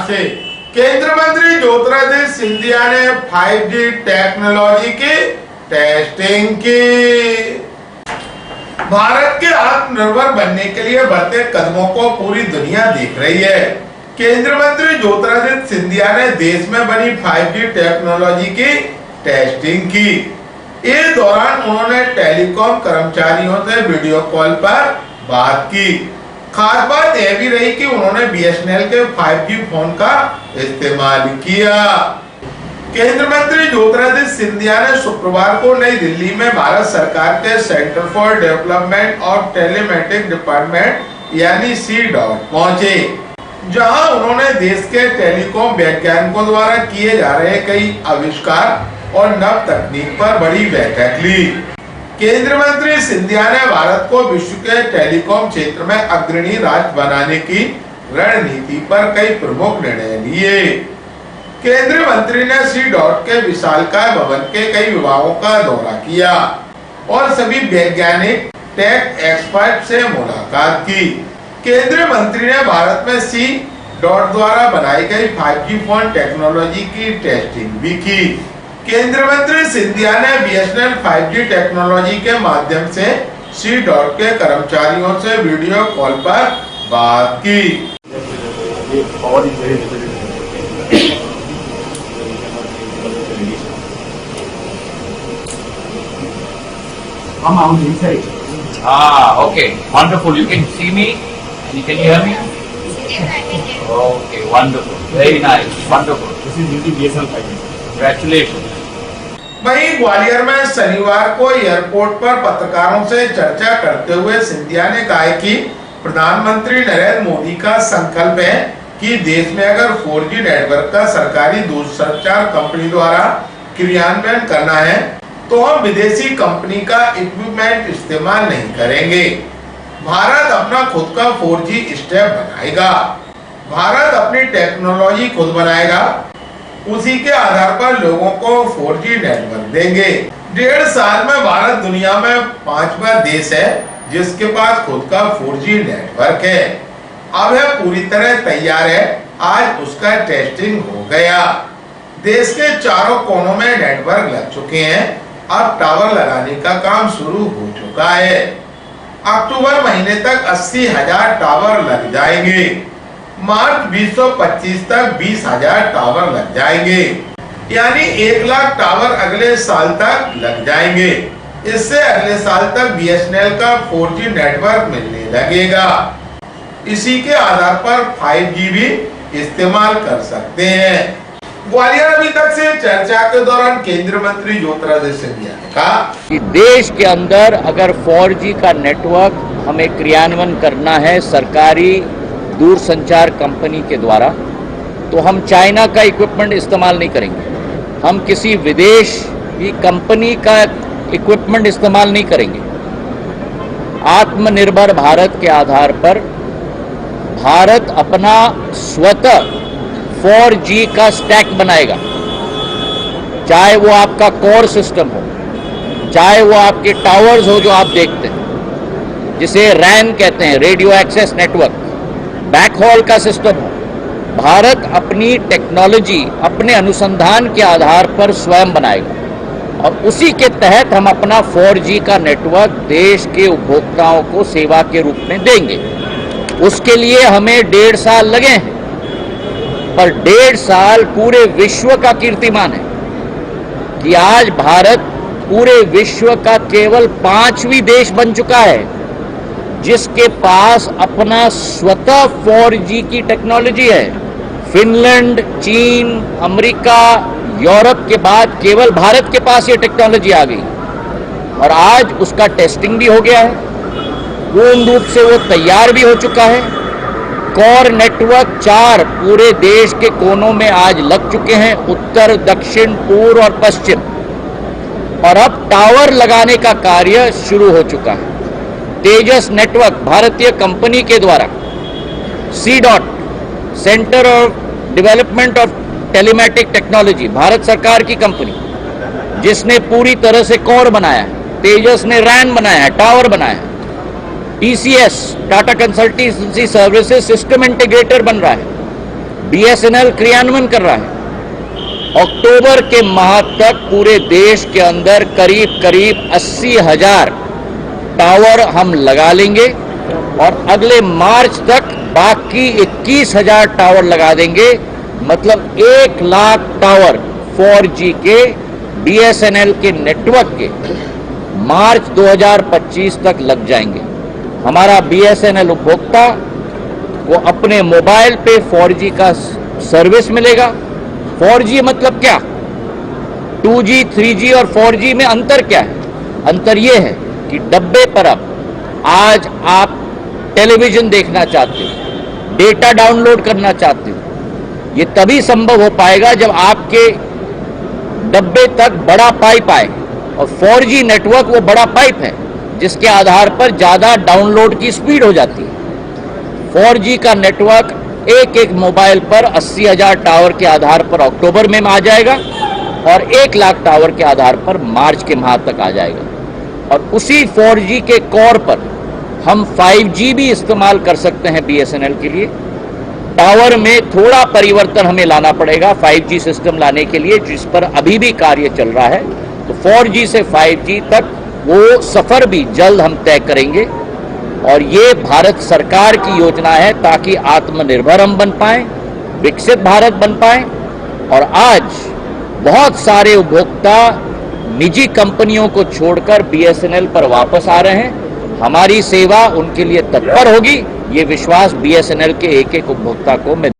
से केंद्र मंत्री ज्योतिरादित्य सिंधिया ने 5G टेक्नोलॉजी की टेस्टिंग की। भारत के आत्मनिर्भर बनने के लिए बढ़ते कदमों को पूरी दुनिया देख रही है। केंद्र मंत्री ज्योतिरादित्य सिंधिया ने देश में बनी 5G टेक्नोलॉजी की टेस्टिंग की। इस दौरान उन्होंने टेलीकॉम कर्मचारियों से वीडियो कॉल पर बात की। खास बात यह भी रही कि उन्होंने BSNL के 5G फोन का इस्तेमाल किया। केंद्र मंत्री ज्योतिरादित्य सिंधिया ने शुक्रवार को नई दिल्ली में भारत सरकार के centre for development of telematic department यानी CDOT पहुंचे, जहां उन्होंने देश के टेलीकॉम वैज्ञानिकों द्वारा किए जा रहे कई आविष्कार और नव तकनीक पर बड़ी बैठक ली। केंद्र मंत्री सिंधिया ने भारत को विश्व के टेलीकॉम क्षेत्र में अग्रणी राज्य बनाने की रणनीति पर कई प्रमुख निर्णय लिए। केंद्रीय मंत्री ने CDOT के विशालकाय भवन के कई विभागों का दौरा किया और सभी वैज्ञानिक टेक एक्सपर्ट से मुलाकात की। केंद्रीय मंत्री ने भारत में CDOT द्वारा बनाई गई 5G फोन टेक्नोलॉजी की टेस्टिंग भी की। केंद्रीय मंत्री सिंधिया ने BSNL 5G टेक्नोलॉजी के माध्यम से CDOT के कर्मचारियों से वीडियो कॉल पर बात की। Come out inside. Okay. Wonderful. You can see me and you can hear me? Okay, wonderful. Very nice. Wonderful. This is using BSNL 5G. Congratulations. वहीं ग्वालियर में शनिवार को एयरपोर्ट पर पत्रकारों से चर्चा करते हुए सिंधिया ने कहा कि प्रधानमंत्री नरेंद्र मोदी का संकल्प है कि देश में अगर 4G नेटवर्क का सरकारी दूरसंचार कंपनी द्वारा क्रियान्वयन करना है तो हम विदेशी कंपनी का इक्विपमेंट इस्तेमाल नहीं करेंगे। भारत अपना खुद का 4G स्टैक बनाएगा। भारत अपनी टेक्नोलॉजी खुद बनाएगा, उसी के आधार पर लोगों को 4G नेटवर्क देंगे। 1.5 साल में भारत दुनिया में 5वां देश है जिसके पास खुद का 4G नेटवर्क है। अब यह पूरी तरह तैयार है। आज उसका टेस्टिंग हो गया। देश के चारों कोनों में नेटवर्क लग चुके हैं। अब टावर लगाने का काम शुरू हो चुका है। अक्टूबर महीने तक 80,000 टावर लग जाएंगे। मार्च 2025 तक 20,000 टावर लग जाएंगे, यानी 1 लाख टावर अगले साल तक लग जाएंगे। इससे अगले साल तक BSNL का 4G नेटवर्क मिलने लगेगा। इसी के आधार पर 5G भी इस्तेमाल कर सकते हैं। ग्वालियर अभी तक से चर्चा के दौरान केंद्रीय मंत्री ज्योतिरादित्य सिंधिया ने कहा कि देश के अंदर अगर 4G का नेटवर्क हमें क्रियान्वयन करना है सरकारी दूरसंचार कंपनी के द्वारा, तो हम चाइना का इक्विपमेंट इस्तेमाल नहीं करेंगे। हम किसी विदेश की कंपनी का इक्विपमेंट इस्तेमाल नहीं करेंगे। आत्मनिर्भर भारत के आधार पर भारत अपना स्वतः 4G का स्टैक बनाएगा। चाहे वो आपका कोर सिस्टम हो, चाहे वो आपके टावर्स हो जो आप देखते हैं, जिसे RAN कहते हैं, रेडियो एक्सेस नेटवर्क, बैकहॉल का सिस्टम हो, भारत अपनी टेक्नोलॉजी अपने अनुसंधान के आधार पर स्वयं बनाएगा और उसी के तहत हम अपना 4G का नेटवर्क देश के उपभोक्ताओं को सेवा के रूप में देंगे। उसके लिए हमें 1.5 साल लगे हैं, पर 1.5 साल पूरे विश्व का कीर्तिमान है कि आज भारत पूरे विश्व का केवल 5वीं देश बन चुका है जिसके पास अपना स्वतः 4G की टेक्नोलॉजी है। फिनलैंड, चीन, अमेरिका, यूरोप के बाद केवल भारत के पास ये टेक्नोलॉजी आ गई और आज उसका टेस्टिंग भी हो गया है। पूर्ण रूप से वो तैयार भी हो चुका है। कोर नेटवर्क 4 पूरे देश के कोनों में आज लग चुके हैं, उत्तर, दक्षिण, पूर्व और पश्चिम, और अब टावर लगाने का कार्य शुरू हो चुका है। तेजस नेटवर्क भारतीय कंपनी के द्वारा CDOT, centre of development of telematic technology, Bharat सरकार की कंपनी जिसने पूरी तरह से कोर बनाया है, तेजस ने RAN बनाया है, टावर बनाया है, TCS Tata consultancy services system integrator बन रहा है, बीएसएनएल क्रियान्वयन कर रहा है। अक्टूबर के माह तक पूरे देश के अंदर करीब करीब 80,000 टावर हम लगा लेंगे और अगले मार्च तक बाकी 21,000 टावर लगा देंगे। मतलब 1 लाख टावर 4G के बीएसएनएल के नेटवर्क के मार्च 2025 तक लग जाएंगे। हमारा बीएसएनएल उपभोक्ता को अपने मोबाइल पे 4G का सर्विस मिलेगा। 4G मतलब क्या? 2G, 3G और 4G में अंतर क्या है? अंतर यह है कि डब्बे पर अब आज आप टेलीविजन देखना चाहते हो, डेटा डाउनलोड करना चाहते हो, ये तभी संभव हो पाएगा जब आपके डब्बे तक बड़ा पाइप आए। और 4G नेटवर्क वो बड़ा पाइप है जिसके आधार पर ज्यादा डाउनलोड की स्पीड हो जाती है। 4G का नेटवर्क एक एक मोबाइल पर 80,000 टावर के आधार पर अक्टूबर में आ जाएगा और 1 लाख टावर के आधार पर मार्च के माह तक आ जाएगा। और उसी 4G के कोर पर हम 5G भी इस्तेमाल कर सकते हैं बीएसएनएल के लिए। टावर में थोड़ा परिवर्तन हमें लाना पड़ेगा 5G सिस्टम लाने के लिए, जिस पर अभी भी कार्य चल रहा है। तो 4G से 5G तक वो सफर भी जल्द हम तय करेंगे और ये भारत सरकार की योजना है ताकि आत्मनिर्भर हम बन पाएं, विकसित भारत बन पाएं। और आज बहुत सारे उपभोक्ता निजी कंपनियों को छोड़कर बीएसएनएल पर वापस आ रहे हैं। हमारी सेवा उनके लिए तत्पर होगी, ये विश्वास बीएसएनएल के एक एक उपभोक्ता को मैं